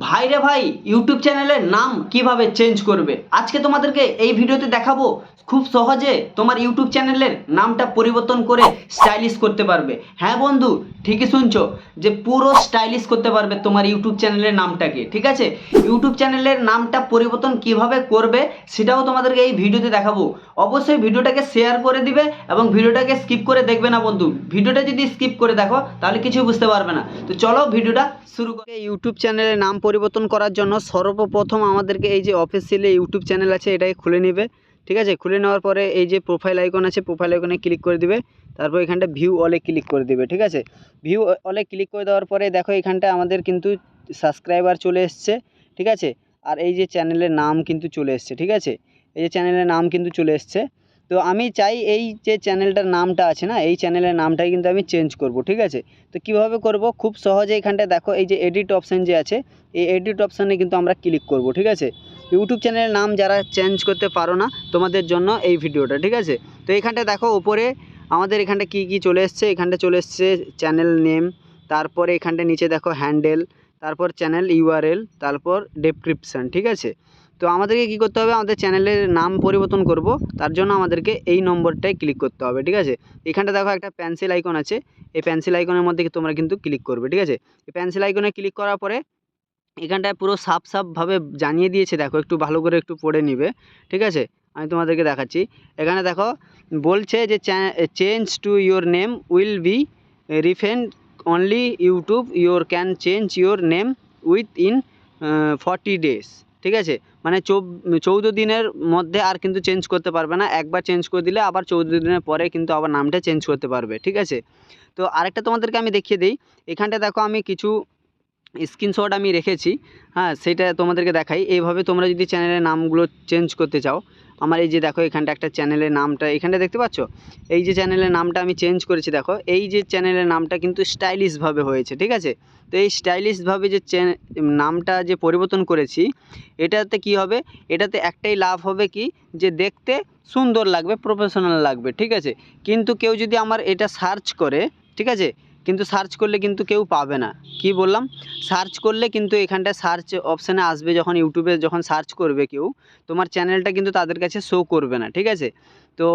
ভাই রে ভাই, ইউটিউব চ্যানেলের নাম কিভাবে চেঞ্জ করবে আজকে তোমাদেরকে এই ভিডিওতে দেখাবো। খুব সহজে তোমার ইউটিউব চ্যানেলের নামটা পরিবর্তন করে স্টাইলিশ করতে পারবে। হ্যাঁ বন্ধু, ঠিকই শুনছো, যে পুরো স্টাইলিশ করতে পারবে তোমার ইউটিউব চ্যানেলের নামটাকে। ঠিক আছে, ইউটিউব চ্যানেলের নামটা পরিবর্তন কিভাবে করবে সেটাও তোমাদেরকে এই ভিডিওতে দেখাবো। অবশ্যই ভিডিওটাকে শেয়ার করে দিবে এবং ভিডিওটাকে স্কিপ করে দেখবে না বন্ধু। ভিডিওটা যদি স্কিপ করে দেখো তাহলে কিছুই বুঝতে পারবে না। তো চলো ভিডিওটা শুরু করে। ইউটিউব চ্যানেলের নাম পরিবর্তন করার জন্য সর্বপ্রথম আমাদেরকে এই যে অফিসিয়ালি ইউটিউব চ্যানেল আছে এটাকে খুলে নেবে। ঠিক আছে, খুলে নেওয়ার পরে এই যে প্রোফাইল আইকন আছে, প্রোফাইল আইকনে ক্লিক করে দিবে। তারপর এখানটা ভিউ অলে ক্লিক করে দিবে। ঠিক আছে, ভিউ অলে ক্লিক করে দেওয়ার পরে দেখো এখানটা আমাদের কিন্তু সাবস্ক্রাইবার চলে এসছে। ঠিক আছে, আর এই যে চ্যানেলের নাম কিন্তু চলে এসছে। ঠিক আছে, এই যে চ্যানেলের নাম কিন্তু চলে এসছে। তো আমি চাই এই যে চ্যানেলটার নামটা আছে না, এই চ্যানেলের নামটাই কিন্তু আমি চেঞ্জ করব। ঠিক আছে, তো কিভাবে করব? খুব সহজে এখানটায় দেখো এই যে এডিট অপশান যে আছে, এই এডিট অপশানে কিন্তু আমরা ক্লিক করব। ঠিক আছে, ইউটিউব চ্যানেলের নাম যারা চেঞ্জ করতে পারো না তোমাদের জন্য এই ভিডিওটা। ঠিক আছে, তো এখানটায় দেখো উপরে আমাদের এখানটা কি চলে এসছে। এখানটা চলে এসছে চ্যানেল নেম, তারপরে এখানটা নিচে দেখো হ্যান্ডেল, তারপর চ্যানেল ইউআরএল, তারপর ডেসক্রিপশন। ঠিক আছে, তো আমাদেরকে কি করতে হবে? আমাদের চ্যানেলের নাম পরিবর্তন করব, তার জন্য আমাদেরকে এই নম্বরটায় ক্লিক করতে হবে। ঠিক আছে, এখানটা দেখো একটা পেন্সিল আইকন আছে, এই পেন্সিল আইকনের মধ্যে তোমরা কিন্তু ক্লিক করবে। ঠিক আছে, এই পেন্সিল আইকনে ক্লিক করার পরে এখানটায় পুরো সাফভাবে জানিয়ে দিয়েছে, দেখো একটু ভালো করে একটু পড়ে নিবে। ঠিক আছে, আমি তোমাদেরকে দেখাচ্ছি। এখানে দেখো বলছে যে change to your name will be refund only YouTube your can change your name within 40 days. ঠিক আছে, মানে 14 দিনের মধ্যে আর কিন্তু চেঞ্জ করতে পারবে না। একবার চেঞ্জ করে দিলে আবার 14 দিনের পরে কিন্তু আবার নামটা চেঞ্জ করতে পারবে। ঠিক আছে, তো আরেকটা তোমাদেরকে আমি দেখিয়ে দিই। এখানটা দেখো আমি কিছু স্ক্রিনশট আমি রেখেছি। হ্যাঁ, সেটা তোমাদেরকে দেখাই। এইভাবে তোমরা যদি চ্যানেলের নামগুলো চেঞ্জ করতে চাও, আমার এই যে দেখো এখানটা একটা চ্যানেলের নামটা এখানটা দেখতে পাচ্ছ, এই যে চ্যানেলের নামটা আমি চেঞ্জ করেছি। দেখো এই যে চ্যানেলের নামটা কিন্তু স্টাইলিশভাবে হয়েছে। ঠিক আছে, তো এই স্টাইলিশভাবে যে নামটা যে পরিবর্তন করেছি, এটাতে কি হবে? এটাতে একটাই লাভ হবে কি, যে দেখতে সুন্দর লাগবে, প্রফেশনাল লাগবে। ঠিক আছে, কিন্তু কেউ যদি আমার এটা সার্চ করে, ঠিক আছে, কিন্তু সার্চ করলে কিন্তু কেউ পাবে না। কি বললাম? সার্চ করলে কিন্তু এখানটায় সার্চ অপশানে আসবে, যখন ইউটিউবে যখন সার্চ করবে কেউ, তোমার চ্যানেলটা কিন্তু তাদের কাছে শো করবে না। ঠিক আছে, তো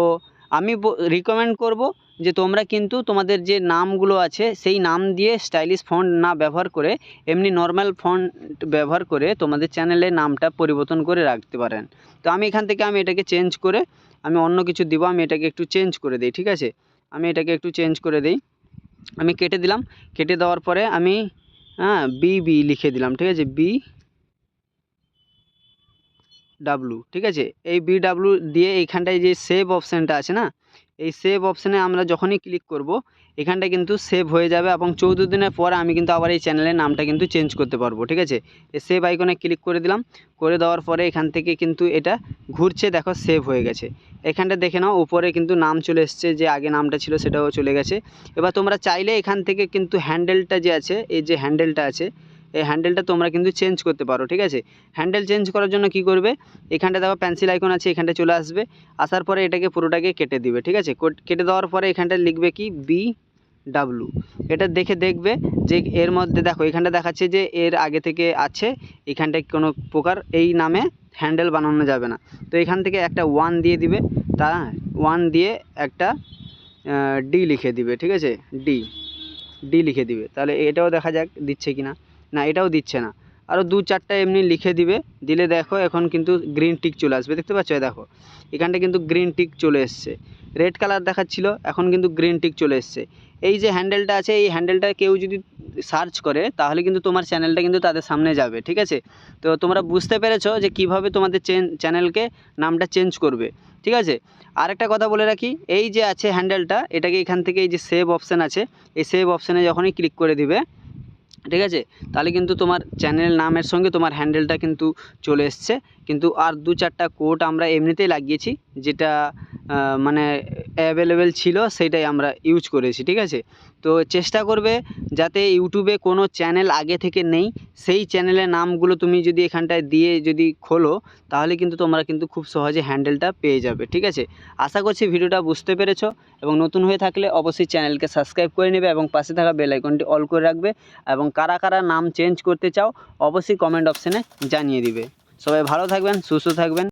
আমি রিকমেন্ড করব যে তোমরা কিন্তু তোমাদের যে নামগুলো আছে সেই নাম দিয়ে স্টাইলিশ ফন্ট না ব্যবহার করে এমনি নর্মাল ফন্ট ব্যবহার করে তোমাদের চ্যানেলের নামটা পরিবর্তন করে রাখতে পারেন। তো আমি এখান থেকে আমি এটাকে চেঞ্জ করে আমি অন্য কিছু দিব। আমি এটাকে একটু চেঞ্জ করে দিই। ঠিক আছে, আমি এটাকে একটু চেঞ্জ করে দিই। আমি কেটে দিলাম, কেটে দেওয়ার পরে আমি বি লিখে দিলাম। ঠিক আছে, BW। ঠিক আছে, এই BW দিয়ে এইখানটায় যে সেভ অপশানটা আছে না, এই সেভ অপশানে আমরা যখনই ক্লিক করব এখানটা কিন্তু সেভ হয়ে যাবে এবং 14 দিনের পর আমি কিন্তু আবার এই চ্যানেলের নামটা কিন্তু চেঞ্জ করতে পারবো। ঠিক আছে, এই সেভ আইকনে ক্লিক করে দিলাম, করে দেওয়ার পরে এখান থেকে কিন্তু এটা ঘুরছে, দেখো সেভ হয়ে গেছে। এখানটা দেখে নাও উপরে কিন্তু নাম চলে এসছে, যে আগে নামটা ছিল সেটাও চলে গেছে। এবার তোমরা চাইলে এখান থেকে কিন্তু হ্যান্ডেলটা যে আছে, এই যে হ্যান্ডেলটা আছে, এই হ্যান্ডেলটা তোমরা কিন্তু চেঞ্জ করতে পারো। ঠিক আছে, হ্যান্ডেল চেঞ্জ করার জন্য কি করবে? এখানটা দেখো পেন্সিল আইকন আছে, এখানটা চলে আসবে, আসার পরে এটাকে পুরোটাকে কেটে দিবে। ঠিক আছে, কেটে দেওয়ার পরে এখানটা লিখবে কি BW। এটা দেখবে যে এর মধ্যে দেখো এখানটা দেখাচ্ছে যে এর আগে থেকে আছে, এখানটায় কোনো প্রকার এই নামে হ্যান্ডেল বানানো যাবে না। তো এখান থেকে একটা 1 দিয়ে দিবে, তা 1 দিয়ে একটা D লিখে দিবে। ঠিক আছে, ডি লিখে দিবে। তাহলে এটাও দেখা যাক দিচ্ছে কিনা। না, এটাও দিচ্ছে না। আরও 2-4টা এমনি লিখে দিবে, দিলে দেখো এখন কিন্তু গ্রিন টিক চলে আসবে। দেখতে পাচ্ছ? দেখো এখানটা কিন্তু গ্রিন টিক চলে এসছে। রেড কালার দেখাচ্ছিল, এখন কিন্তু গ্রিন টিক চলে এসছে। এই যে হ্যান্ডেলটা আছে, এই হ্যান্ডেলটা কেউ যদি সার্চ করে তাহলে কিন্তু তোমার চ্যানেলটা কিন্তু তাদের সামনে যাবে। ঠিক আছে, তো তোমরা বুঝতে পেরেছো যে কিভাবে তোমাদের চ্যানেলকে নামটা চেঞ্জ করবে। ঠিক আছে, আরেকটা কথা বলে রাখি, এই যে আছে হ্যান্ডেলটা, এটাকে এখান থেকে এই যে সেভ অপশান আছে, এই সেভ অপশানে যখনই ক্লিক করে দিবে, ঠিক আছে, তাহলে কিন্তু তোমার চ্যানেল নামের সঙ্গে তোমার হ্যান্ডেলটা কিন্তু চলে এসছে। কিন্তু আর 2-4টা কোড আমরা এমনিতেই লাগিয়েছি, যেটা মানে অ্যাভেলেবেল ছিল সেইটাই আমরা ইউজ করেছি, ঠিক আছে। তো চেষ্টা করবে যাতে ইউটিউবে কোনো চ্যানেল আগে থেকে নেই সেই চ্যানেলের নামগুলো তুমি যদি এখানটায় দিয়ে যদি খোলো তাহলে কিন্তু তোমরা কিন্তু খুব সহজে হ্যান্ডেলটা পেয়ে যাবে, ঠিক আছে। আশা করছি ভিডিওটা বুঝতে পেরেছো, এবং নতুন হয়ে থাকলে অবশ্যই চ্যানেলকে সাবস্ক্রাইব করে নেবে এবং পাশে থাকা বেল আইকনটি অল করে রাখবে, এবং কারা কারা নাম চেঞ্জ করতে চাও অবশ্যই কমেন্ট অপশানে জানিয়ে দিবে। সবাই ভালো থাকবেন, সুস্থ থাকবেন।